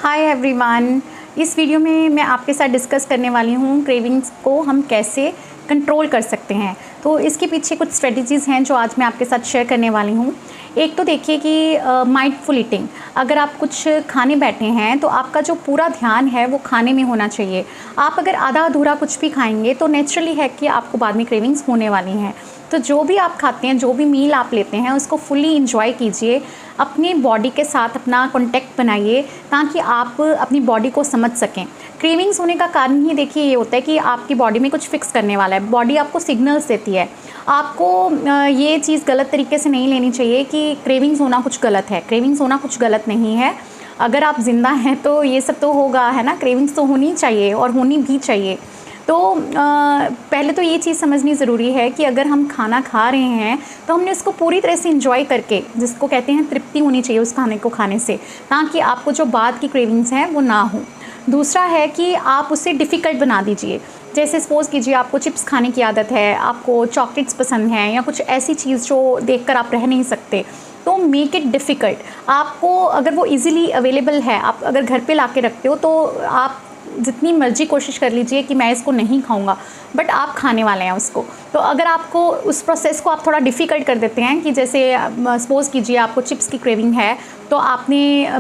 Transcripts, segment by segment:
Hi everyone. इस video में मैं आपके साथ डिस्कस करने वाली हूँ क्रेविंग्स को हम कैसे कंट्रोल कर सकते हैं। तो इसके पीछे कुछ स्ट्रेटजीज़ हैं जो आज मैं आपके साथ शेयर करने वाली हूँ। एक तो देखिए कि माइंडफुल ईटिंग, अगर आप कुछ खाने बैठे हैं तो आपका जो पूरा ध्यान है वो खाने में होना चाहिए। आप अगर आधा अधूरा कुछ भी खाएंगे तो नेचुरली है कि आपको बाद में क्रेविंग्स होने वाली हैं। तो जो भी आप खाते हैं, जो भी मील आप लेते हैं, उसको फुली इंजॉय कीजिए। अपनी बॉडी के साथ अपना कॉन्टेक्ट बनाइए ताकि आप अपनी बॉडी को समझ सकें। क्रेविंग्स होने का कारण ही देखिए ये होता है कि आपकी बॉडी में कुछ फिक्स करने वाला है। बॉडी आपको सिग्नल्स देती है। आपको ये चीज़ गलत तरीके से नहीं लेनी चाहिए कि क्रेविंग्स होना कुछ गलत है। क्रेविंग्स होना कुछ गलत नहीं है। अगर आप ज़िंदा हैं तो ये सब तो होगा, है ना। क्रेविंग्स तो होनी चाहिए और होनी भी चाहिए। तो पहले तो ये चीज़ समझनी ज़रूरी है कि अगर हम खाना खा रहे हैं तो हमने उसको पूरी तरह से इंजॉय करके, जिसको कहते हैं तृप्ति होनी चाहिए उस खाने को खाने से, ताकि आपको जो बाद की क्रेविंग्स हैं वो ना हो। दूसरा है कि आप उसे डिफ़िकल्ट बना दीजिए। जैसे सपोज़ कीजिए आपको चिप्स खाने की आदत है, आपको चॉकलेट्स पसंद हैं या कुछ ऐसी चीज़ जो देखकर आप रह नहीं सकते, तो मेक इट डिफ़िकल्ट। आपको अगर वो इजीली अवेलेबल है, आप अगर घर पे ला के रखते हो तो आप जितनी मर्जी कोशिश कर लीजिए कि मैं इसको नहीं खाऊंगा, बट आप खाने वाले हैं उसको। तो अगर आपको उस प्रोसेस को आप थोड़ा डिफ़िकल्ट कर देते हैं कि जैसे सपोज़ कीजिए आपको चिप्स की क्रेविंग है, तो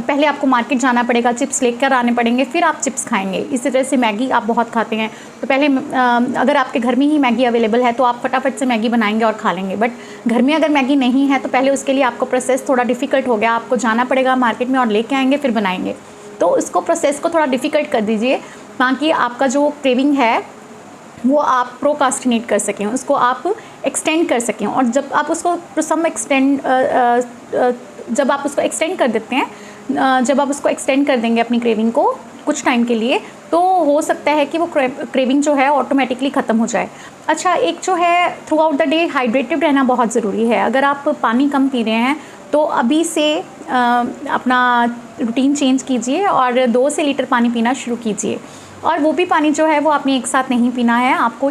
पहले आपको मार्केट जाना पड़ेगा, चिप्स लेकर आने पड़ेंगे, फिर आप चिप्स खाएंगे। इसी तरह से मैगी आप बहुत खाते हैं, तो पहले अगर आपके घर में ही मैगी अवेलेबल है तो आप फटाफट से मैगी बनाएंगे और खा लेंगे। बट घर में अगर मैगी नहीं है तो पहले उसके लिए आपको प्रोसेस थोड़ा डिफ़िकल्ट हो गया। आपको जाना पड़ेगा मार्केट में और लेके आएंगे, फिर बनाएंगे। तो उसको प्रोसेस को थोड़ा डिफ़िकल्ट कर दीजिए ताकि आपका जो क्रेविंग है वो आप प्रोकास्टिनेट कर सकें, उसको आप एक्सटेंड कर सकें। और जब आप उसको जब आप उसको एक्सटेंड कर देते हैं, जब आप उसको एक्सटेंड कर देंगे अपनी क्रेविंग को कुछ टाइम के लिए, तो हो सकता है कि वो क्रेविंग जो है ऑटोमेटिकली ख़त्म हो जाए। अच्छा, एक जो है through out the day hydrated रहना बहुत ज़रूरी है। अगर आप पानी कम पी रहे हैं तो अभी से अपना रूटीन चेंज कीजिए और 2 से लीटर पानी पीना शुरू कीजिए। और वो भी पानी जो है वो आपने एक साथ नहीं पीना है, आपको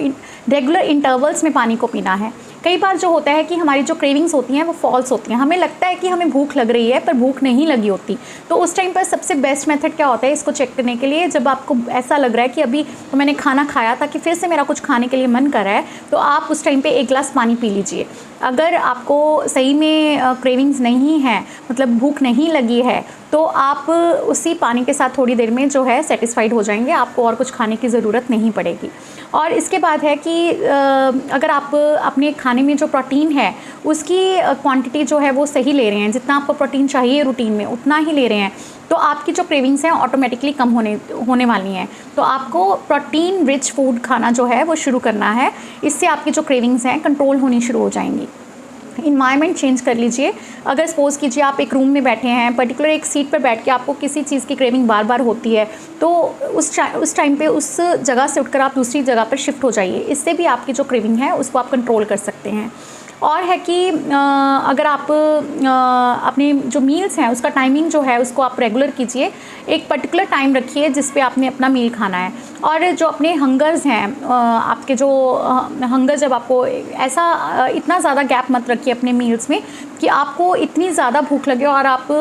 रेगुलर इंटरवल्स में पानी को पीना है। कई बार जो होता है कि हमारी जो क्रेविंग्स होती हैं वो फॉल्स होती हैं। हमें लगता है कि हमें भूख लग रही है पर भूख नहीं लगी होती। तो उस टाइम पर सबसे बेस्ट मेथड क्या होता है इसको चेक करने के लिए? जब आपको ऐसा लग रहा है कि अभी तो मैंने खाना खाया था कि फिर से मेरा कुछ खाने के लिए मन कर रहा है, तो आप उस टाइम पे 1 गिलास पानी पी लीजिए। अगर आपको सही में क्रेविंग्स नहीं है, मतलब भूख नहीं लगी है, तो आप उसी पानी के साथ थोड़ी देर में जो है सेटिस्फाइड हो जाएंगे। आपको और कुछ खाने की ज़रूरत नहीं पड़ेगी। और इसके बाद है कि अगर आप अपने खाने में जो प्रोटीन है उसकी क्वांटिटी जो है वो सही ले रहे हैं, जितना आपको प्रोटीन चाहिए रूटीन में उतना ही ले रहे हैं, तो आपकी जो क्रेविंग्स हैं ऑटोमेटिकली कम होने वाली हैं। तो आपको प्रोटीन रिच फूड खाना जो है वो शुरू करना है। इससे आपकी जो क्रेविंग्स हैं कंट्रोल होनी शुरू हो जाएंगी। इन्वायरमेंट चेंज कर लीजिए। अगर सपोज़ कीजिए आप एक रूम में बैठे हैं, पर्टिकुलर एक सीट पर बैठ के आपको किसी चीज़ की क्रेविंग बार बार होती है, तो उस टाइम पे उस जगह से उठकर आप दूसरी जगह पर शिफ्ट हो जाइए। इससे भी आपकी जो क्रेविंग है उसको आप कंट्रोल कर सकते हैं। और है कि अगर आप अपने जो मील्स हैं उसका टाइमिंग जो है उसको आप रेगुलर कीजिए। एक पर्टिकुलर टाइम रखिए जिस पे आपने अपना मील खाना है। और जो अपने हंगर्स हैं, आपके जो हंगर, जब आपको ऐसा इतना ज़्यादा गैप मत रखिए अपने मील्स में कि आपको इतनी ज़्यादा भूख लगे और आप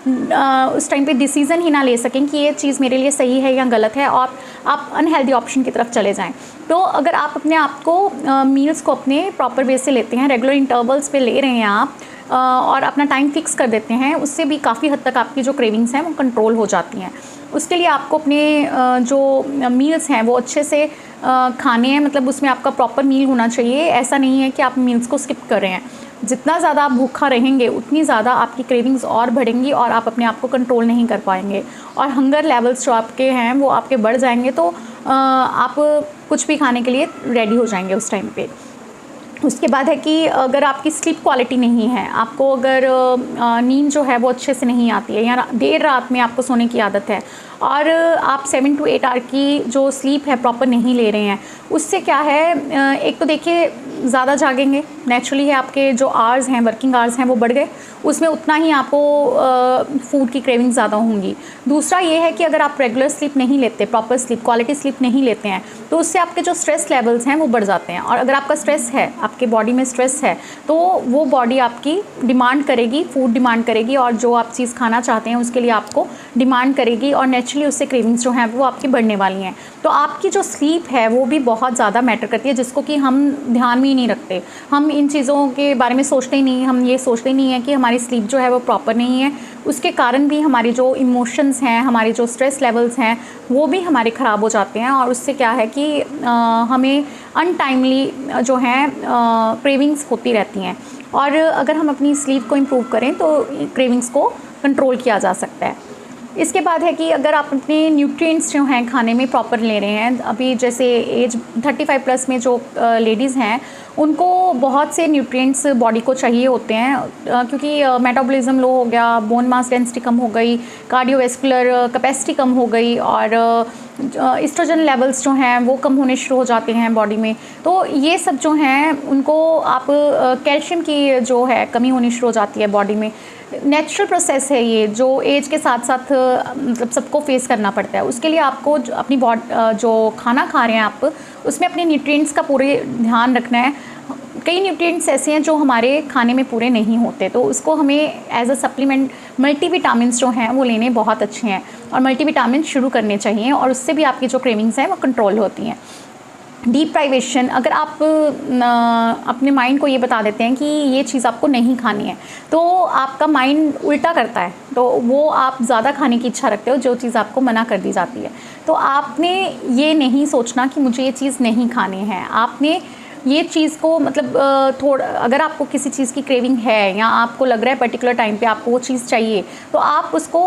उस टाइम पे डिसीज़न ही ना ले सकें कि ये चीज़ मेरे लिए सही है या गलत है, और आप अनहेल्दी ऑप्शन की तरफ चले जाएं। तो अगर आप अपने आप को मील्स को अपने प्रॉपर वे से लेते हैं, रेगुलर इंटरवल्स पे ले रहे हैं आप, और अपना टाइम फिक्स कर देते हैं, उससे भी काफ़ी हद तक आपकी जो क्रेविंग्स हैं वो कंट्रोल हो जाती हैं। उसके लिए आपको अपने जो मील्स हैं वो अच्छे से खाने हैं, मतलब उसमें आपका प्रॉपर मील होना चाहिए। ऐसा नहीं है कि आप मील्स को स्किप कर रहे हैं। जितना ज़्यादा आप भूखा रहेंगे उतनी ज़्यादा आपकी क्रेविंग्स और बढ़ेंगी और आप अपने आप को कंट्रोल नहीं कर पाएंगे, और हंगर लेवल्स जो आपके हैं वो आपके बढ़ जाएंगे। तो आप कुछ भी खाने के लिए रेडी हो जाएंगे उस टाइम पे। उसके बाद है कि अगर आपकी स्लीप क्वालिटी नहीं है, आपको अगर नींद जो है वो अच्छे से नहीं आती है या देर रात में आपको सोने की आदत है, और आप 7 to 8 आवर की जो स्लीप है प्रॉपर नहीं ले रहे हैं, उससे क्या है, एक तो देखिए ज़्यादा जागेंगे, नेचुरली है आपके जो आवर्स हैं, वर्किंग आवर्स हैं वो बढ़ गए, उसमें उतना ही आपको फूड की क्रेविंग ज़्यादा होंगी। दूसरा ये है कि अगर आप रेगुलर स्लीप नहीं लेते, प्रॉपर स्लीप, क्वालिटी स्लीप नहीं लेते हैं, तो उससे आपके जो स्ट्रेस लेवल्स हैं वो बढ़ जाते हैं। और अगर आपका स्ट्रेस है, आपके बॉडी में स्ट्रेस है, तो वो बॉडी आपकी डिमांड करेगी, फूड डिमांड करेगी, और जो आप चीज़ खाना चाहते हैं उसके लिए आपको डिमांड करेगी, और नेचुरली उससे क्रेविंग्स जो हैं वो आपकी बढ़ने वाली हैं। तो आपकी जो स्लीप है वो भी बहुत ज़्यादा मैटर करती है, जिसको कि हम ध्यान में ही नहीं रखते। हम इन चीज़ों के बारे में सोचते ही नहीं, हम ये सोचते ही नहीं है कि हमारी स्लीप जो है वो प्रॉपर नहीं है, उसके कारण भी हमारी जो इमोशंस हैं, हमारे जो स्ट्रेस लेवल्स हैं वो भी हमारे ख़राब हो जाते हैं, और उससे क्या है कि हमें अनटाइमली जो है क्रेविंग्स होती रहती हैं। और अगर हम अपनी स्लीप को इम्प्रूव करें तो क्रेविंग्स को कंट्रोल किया जा सकता है। इसके बाद है कि अगर आप अपने न्यूट्रिएंट्स जो हैं खाने में प्रॉपर ले रहे हैं, अभी जैसे एज 35 प्लस में जो लेडीज़ हैं उनको बहुत से न्यूट्रिएंट्स बॉडी को चाहिए होते हैं, क्योंकि मेटाबॉलिज्म लो हो गया, बोन मास डेंसिटी कम हो गई, कार्डियोवैस्कुलर कैपेसिटी कम हो गई, और एस्ट्रोजन लेवल्स जो हैं वो कम होने शुरू हो जाते हैं बॉडी में। तो ये सब जो हैं उनको आप कैल्शियम की जो है कमी होनी शुरू हो जाती है बॉडी में। नेचुरल प्रोसेस है ये, जो एज के साथ साथ मतलब सबको फेस करना पड़ता है। उसके लिए आपको अपनी जो खाना खा रहे हैं आप, उसमें अपने न्यूट्रिएंट्स का पूरे ध्यान रखना है। कई न्यूट्रिएंट्स ऐसे हैं जो हमारे खाने में पूरे नहीं होते, तो उसको हमें एज अ सप्लीमेंट मल्टीविटामिन्स जो हैं वो लेने बहुत अच्छे हैं, और मल्टीविटामिन शुरू करने चाहिए, और उससे भी आपकी जो क्रेविंग्स हैं वो कंट्रोल होती हैं। डीप प्राइवेशन, अगर आप अपने माइंड को ये बता देते हैं कि ये चीज़ आपको नहीं खानी है, तो आपका माइंड उल्टा करता है, तो वो आप ज़्यादा खाने की इच्छा रखते हो जो चीज़ आपको मना कर दी जाती है। तो आपने ये नहीं सोचना कि मुझे ये चीज़ नहीं खानी है, आपने ये चीज़ को मतलब थोड़ा, अगर आपको किसी चीज़ की क्रेविंग है या आपको लग रहा है पर्टिकुलर टाइम पे आपको वो चीज़ चाहिए, तो आप उसको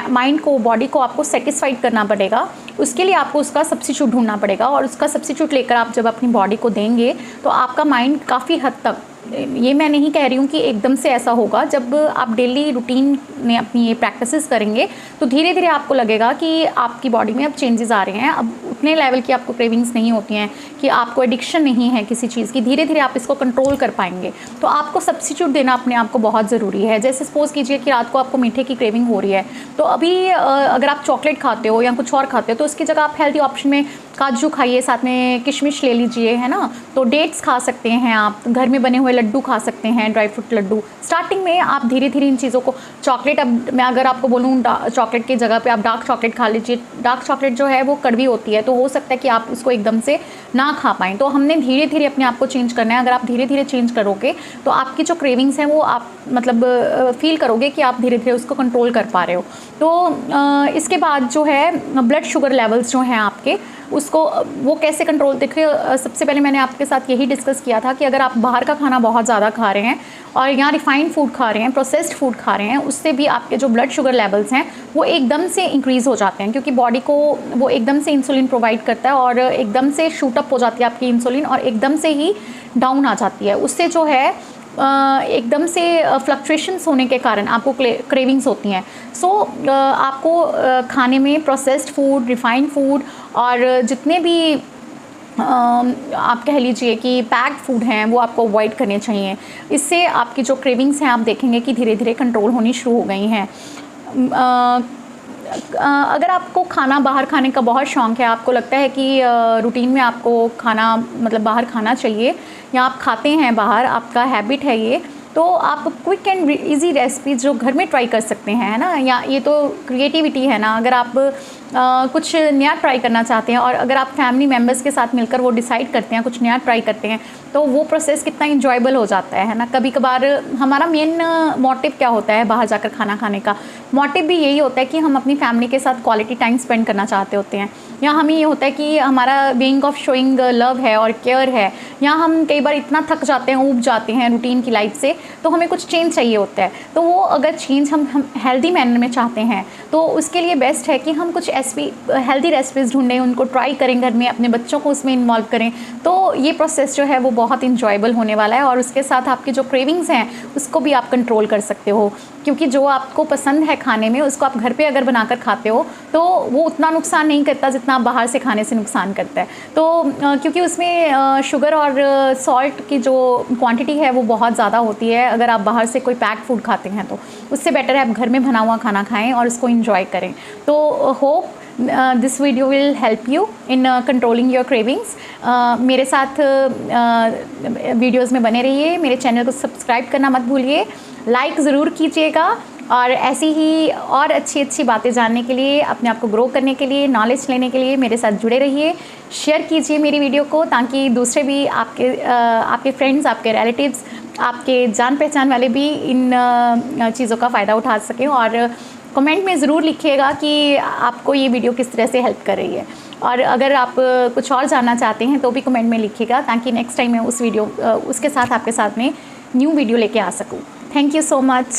माइंड को, बॉडी को आपको सेटिस्फाइड करना पड़ेगा। उसके लिए आपको उसका सब्स्टिट्यूट ढूंढना पड़ेगा, और उसका सब्स्टिट्यूट लेकर आप जब अपनी बॉडी को देंगे तो आपका माइंड काफ़ी हद तक, ये मैं नहीं कह रही हूँ कि एकदम से ऐसा होगा, जब आप डेली रूटीन में अपनी ये प्रैक्टिसेस करेंगे तो धीरे धीरे आपको लगेगा कि आपकी बॉडी में अब चेंजेस आ रहे हैं, अब उतने लेवल की आपको क्रेविंग्स नहीं होती हैं, कि आपको एडिक्शन नहीं है किसी चीज़ की, धीरे धीरे आप इसको कंट्रोल कर पाएंगे। तो आपको सब्स्टिट्यूट देना अपने आप को बहुत ज़रूरी है। जैसे सपोज़ कीजिए कि रात को आपको मीठे की क्रेविंग हो रही है, तो अभी अगर आप चॉकलेट खाते हो या कुछ और खाते हो तो उसकी जगह आप हेल्दी ऑप्शन में काजू खाइए, साथ में किशमिश ले लीजिए, है ना। तो डेट्स खा सकते हैं आप, घर में बने हुए लड्डू खा सकते हैं, ड्राई फ्रूट लड्डू। स्टार्टिंग में आप धीरे धीरे इन चीज़ों को, चॉकलेट, अब मैं अगर आपको बोलूँ चॉकलेट की जगह पे आप डार्क चॉकलेट खा लीजिए, डार्क चॉकलेट जो है वो कड़वी होती है, तो हो सकता है कि आप उसको एकदम से ना खा पाएँ। तो हमने धीरे धीरे अपने आप को चेंज करना है। अगर आप धीरे धीरे चेंज करोगे तो आपकी जो क्रेविंग्स हैं वो आप मतलब फील करोगे कि आप धीरे धीरे उसको कंट्रोल कर पा रहे हो। तो इसके बाद जो है ब्लड शुगर लेवल्स जो हैं आपके, उसको वो कैसे कंट्रोल, देखिए सबसे पहले मैंने आपके साथ यही डिस्कस किया था कि अगर आप बाहर का खाना बहुत ज़्यादा खा रहे हैं और यहाँ रिफाइंड फूड खा रहे हैं, प्रोसेस्ड फूड खा रहे हैं, उससे भी आपके जो ब्लड शुगर लेवल्स हैं वो एकदम से इंक्रीज़ हो जाते हैं, क्योंकि बॉडी को वो एकदम से इंसुलिन प्रोवाइड करता है और एकदम से शूट अप हो जाती है आपकी इंसुलिन और एकदम से ही डाउन आ जाती है। उससे जो है एकदम से फ्लक्चुएशंस होने के कारण आपको क्रेविंग्स होती हैं। सो आपको खाने में प्रोसेस्ड फूड, रिफाइंड फूड और जितने भी आप कह लीजिए कि पैक्ड फूड हैं वो आपको अवॉइड करने चाहिए। इससे आपकी जो क्रेविंग्स हैं आप देखेंगे कि धीरे धीरे कंट्रोल होनी शुरू हो गई हैं। अगर आपको खाना बाहर खाने का बहुत शौक़ है, आपको लगता है कि रूटीन में आपको खाना मतलब बाहर खाना चाहिए या आप खाते हैं बाहर, आपका हैबिट है ये, तो आप क्विक एंड इजी रेसिपीज़ जो घर में ट्राई कर सकते हैं, है ना। या ये तो क्रिएटिविटी है ना। अगर आप कुछ नया ट्राई करना चाहते हैं और अगर आप फैमिली मेम्बर्स के साथ मिलकर वो डिसाइड करते हैं, कुछ नया ट्राई करते हैं, तो वो प्रोसेस कितना इंजॉयबल हो जाता है ना। कभी कभार हमारा मेन मोटिव क्या होता है बाहर जाकर खाना खाने का, मोटिव भी यही होता है कि हम अपनी फैमिली के साथ क्वालिटी टाइम स्पेंड करना चाहते होते हैं, या हमें ये होता है कि हमारा वेइंग ऑफ शोइंग लव है और केयर है, या हम कई बार इतना थक जाते हैं, ऊब जाते हैं रूटीन की लाइफ से, तो हमें कुछ चेंज चाहिए होता है। तो वो अगर चेंज हम हेल्दी मैनर में चाहते हैं तो उसके लिए बेस्ट है कि हम कुछ ऐसी हेल्दी रेसिपीज़ ढूंढें, उनको ट्राई करें घर में, अपने बच्चों को उसमें इन्वॉल्व करें। तो ये प्रोसेस जो है वो बहुत इंजॉयबल होने वाला है और उसके साथ आपकी जो क्रेविंग्स हैं उसको भी आप कंट्रोल कर सकते हो, क्योंकि जो आपको पसंद है खाने में उसको आप घर पे अगर बनाकर खाते हो तो वो उतना नुकसान नहीं करता जितना आप बाहर से खाने से नुकसान करता है। तो क्योंकि उसमें शुगर और सॉल्ट की जो क्वांटिटी है वो बहुत ज़्यादा होती है। अगर आप बाहर से कोई पैक्ड फूड खाते हैं तो उससे बेटर है आप घर में बना हुआ खाना खाएं और उसको इंजॉय करें। तो hope this video will help you in controlling your cravings. मेरे साथ वीडियोज़ में बने रहिए, मेरे चैनल को सब्सक्राइब करना मत भूलिए, लाइक ज़रूर कीजिएगा और ऐसी ही और अच्छी अच्छी बातें जानने के लिए, अपने आप को ग्रो करने के लिए, नॉलेज लेने के लिए मेरे साथ जुड़े रहिए। शेयर कीजिए मेरी वीडियो को ताकि दूसरे भी आपके फ्रेंड्स, आपके रिलेटिव्स, आपके जान पहचान वाले भी इन चीज़ों का फ़ायदा उठा सकें। और कमेंट में ज़रूर लिखिएगा कि आपको ये वीडियो किस तरह से हेल्प कर रही है। और अगर आप कुछ और जानना चाहते हैं तो भी कमेंट में लिखिएगा ताकि नेक्स्ट टाइम मैं उसके साथ आपके साथ में न्यू वीडियो लेके आ सकूँ। Thank you so much.